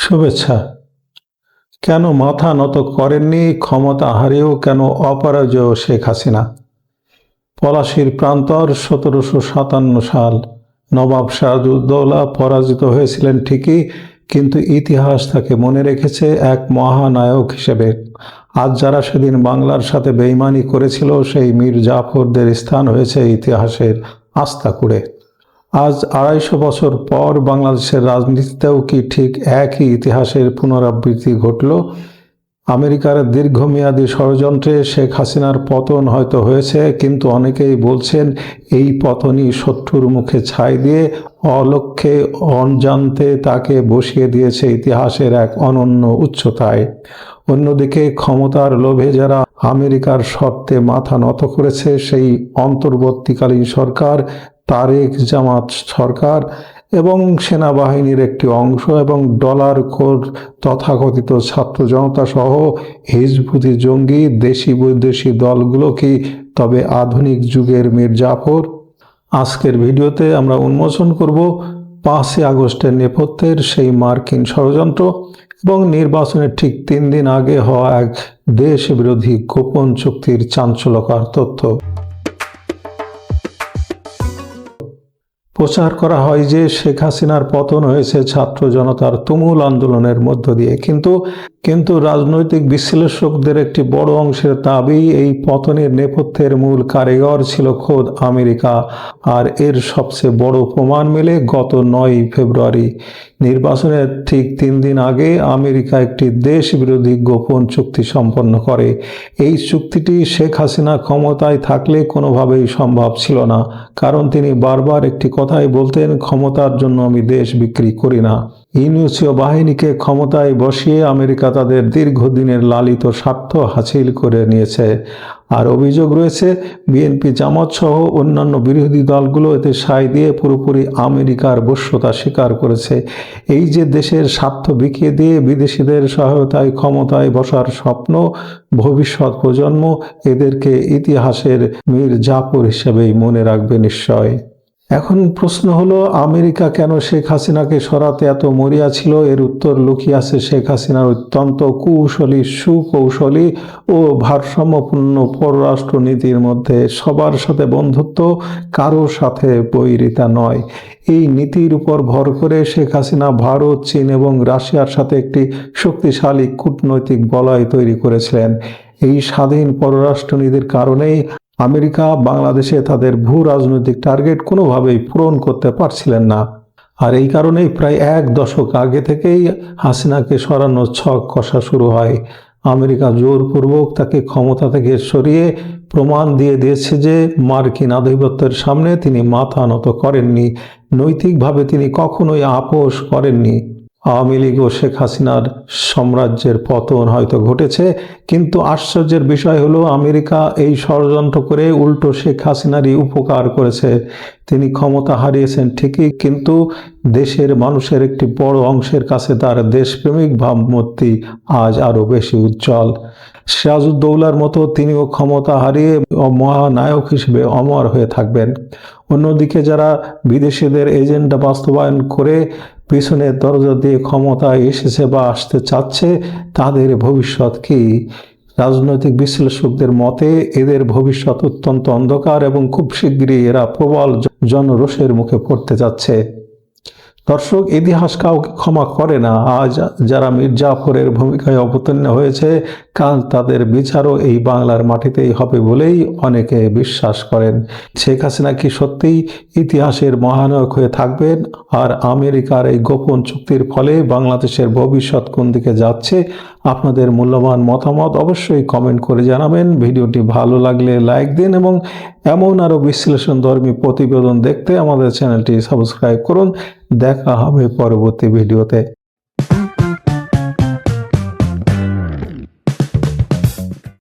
শুভেচ্ছা। কেন মাথা নত করেননি, ক্ষমতা হারিয়েও কেন অপরাজেয় শেখ হাসিনা? পলাশীর প্রান্তর ১৭৫৭ সাল। নবাব সিরাজউদ্দৌলা পরাজিত হয়েছিলেন ঠিকই, কিন্তু ইতিহাস তাকে মনে রেখেছে এক মহানায়ক হিসেবে। আজ যারা সেদিন বাংলার সাথে বেইমানি করেছিল, সেই মীর জাফরদের স্থান হয়েছে ইতিহাসের আস্তাকুঁড়ে। আজ ২৫০ বছর পর বাংলাদেশের রাজনীতিতেও কি ঠিক একই ইতিহাসের পুনরাবৃত্তি ঘটল? আমেরিকার দীর্ঘমেয়াদী ষড়যন্ত্রে শেখ হাসিনার পতন হয়তো হয়েছে, কিন্তু অনেকেই বলছেন এই পতনই শত্রুর মুখে ছাই দিয়ে অলক্ষ্যে অজান্তে তাকে বসিয়ে দিয়েছে ইতিহাসের এক অনন্য উচ্চতায়। অন্যদিকে ক্ষমতার লোভে যারা আমেরিকার শর্তে মাথা নত করেছে, সেই অন্তর্বর্তীকালীন সরকার, তারেক জামাত সরকার এবং সেনাবাহিনীর একটি অংশ এবং ডলার খোর তথাকথিত ছাত্র জনতা সহ হিজবুতি জঙ্গি দেশি বৈদেশি দলগুলো কি তবে আধুনিক যুগের মীর জাফর? আজকের ভিডিওতে আমরা উন্মোচন করব ৫ই আগস্টের নেপথ্যের সেই মার্কিন ষড়যন্ত্র এবং নির্বাচনের ঠিক ৩ দিন আগে হওয়া এক দেশবিরোধী গোপন চুক্তির চাঞ্চল্যকর তথ্য। প্রচার করা হয় যে শেখ হাসিনার পতন হয়েছে ছাত্র জনতার তুমুল আন্দোলনের মধ্য দিয়ে, কিন্তু রাজনৈতিক বিশ্লেষকদের একটি বড় অংশের দাবি এই পতনের নেপথ্যের মূল কারিগর ছিল খোদ আমেরিকা। আর এর সবচেয়ে বড় প্রমাণ মেলে গত ৯ ফেব্রুয়ারি। নির্বাচনের ঠিক ৩ দিন আগে আমেরিকা একটি দেশবিরোধী গোপন চুক্তি সম্পন্ন করে। এই চুক্তিটি শেখ হাসিনা ক্ষমতায় থাকলে কোনোভাবেই সম্ভব ছিল না, কারণ তিনি বারবার একটি কথাই বলতেন, ক্ষমতার জন্য আমি দেশ বিক্রি করি না। ইউনিসীয় বাহিনীকে ক্ষমতায় বসিয়ে আমেরিকা তাদের দীর্ঘদিনের লালিত স্বার্থ হাসিল করে নিয়েছে। আর অভিযোগ রয়েছে বিএনপি, জামাত সহ অন্যান্য বিরোধী দলগুলো এতে সায় দিয়ে পুরোপুরি আমেরিকার বশ্যতা স্বীকার করেছে। এই যে দেশের স্বার্থ বিকিয়ে দিয়ে বিদেশিদের সহায়তায় ক্ষমতায় বসার স্বপ্ন, ভবিষ্যৎ প্রজন্ম এদেরকে ইতিহাসের মীর জাফর হিসেবেই মনে রাখবে নিশ্চয়। এখন প্রশ্ন হলো, আমেরিকা কেন শেখ হাসিনাকে সরাতে এত মরিয়া ছিল? এর উত্তর লুকিয়ে আছে শেখ হাসিনার অত্যন্ত সুকৌশলী ও ভারসাম্যপূর্ণ পররাষ্ট্রনীতির মধ্যে। সবার সাথে বন্ধুত্ব, কারোর সাথে বৈরিতা নয়। এই নীতির উপর ভর করে শেখ হাসিনা ভারত, চীন এবং রাশিয়ার সাথে একটি শক্তিশালী কূটনৈতিক বলয় তৈরি করেছিলেন। এই স্বাধীন পররাষ্ট্রনীতির কারণেই আমেরিকা বাংলাদেশে তাদের ভূ রাজনৈতিক টার্গেট কোনোভাবেই পূরণ করতে পারছিলেন না। আর এই কারণেই প্রায় ১ দশক আগে থেকেই হাসিনাকে সরানোর ছক কষা শুরু হয়। আমেরিকা জোরপূর্বক তাকে ক্ষমতা থেকে সরিয়ে প্রমাণ দিয়ে দিয়েছে যে মার্কিন আধিপত্যের সামনে তিনি মাথা নত করেননি। নৈতিকভাবে তিনি কখনোই আপোস করেননি। আওয়ামী লীগ ও শেখ হাসিনার সাম্রাজ্যের পতন হয়তো ঘটেছে, কিন্তু আশ্চর্যের বিষয় হলো আমেরিকা এই ষড়যন্ত্র করে উল্টো শেখ হাসিনারই উপকার করেছে। তিনি ক্ষমতা হারিয়েছেন ঠিকই, কিন্তু দেশের মানুষের একটি বড় অংশের কাছে তার দেশপ্রেমিক ভাবমূর্তি আজ আরো বেশি উজ্জ্বল। সিরাজউদ্দৌলার মতো তিনিও ক্ষমতা হারিয়ে মহানায়ক হিসেবে অমর হয়ে থাকবেন। অন্যদিকে যারা বিদেশিদের এজেন্ডা বাস্তবায়ন করে পিছনের দরজা দিয়ে ক্ষমতায় এসেছে বা আসতে চাচ্ছে, তাদের ভবিষ্যৎ কি? রাজনৈতিক বিশ্লেষকদের মতে এদের ভবিষ্যৎ অত্যন্ত অন্ধকার এবং খুব শীঘ্রই এরা প্রবল জনরোষের মুখে পড়তে যাচ্ছে। দর্শক, ইতিহাস কাউকে ক্ষমা করে না। আজ যারা মীর জাফরের ভূমিকায় অবতীর্ণ হয়েছে, কাল তাদের বিচারও এই বাংলার মাটিতেই হবে বলেই অনেকে বিশ্বাস করেন। শেখ হাসিনা কি সত্যিই ইতিহাসের মহানায়ক হয়ে থাকবেন? আর আমেরিকার এই গোপন চুক্তির ফলে বাংলাদেশের ভবিষ্যৎ কোন দিকে যাচ্ছে? আপনাদের মূল্যবান মতামত অবশ্যই কমেন্ট করে জানাবেন। ভিডিওটি ভালো লাগলে লাইক দিন এবং এমন আরও বিশ্লেষণধর্মী প্রতিবেদন দেখতে আমাদের চ্যানেলটি সাবস্ক্রাইব করুন। দেখা হবে পরবর্তী ভিডিওতে।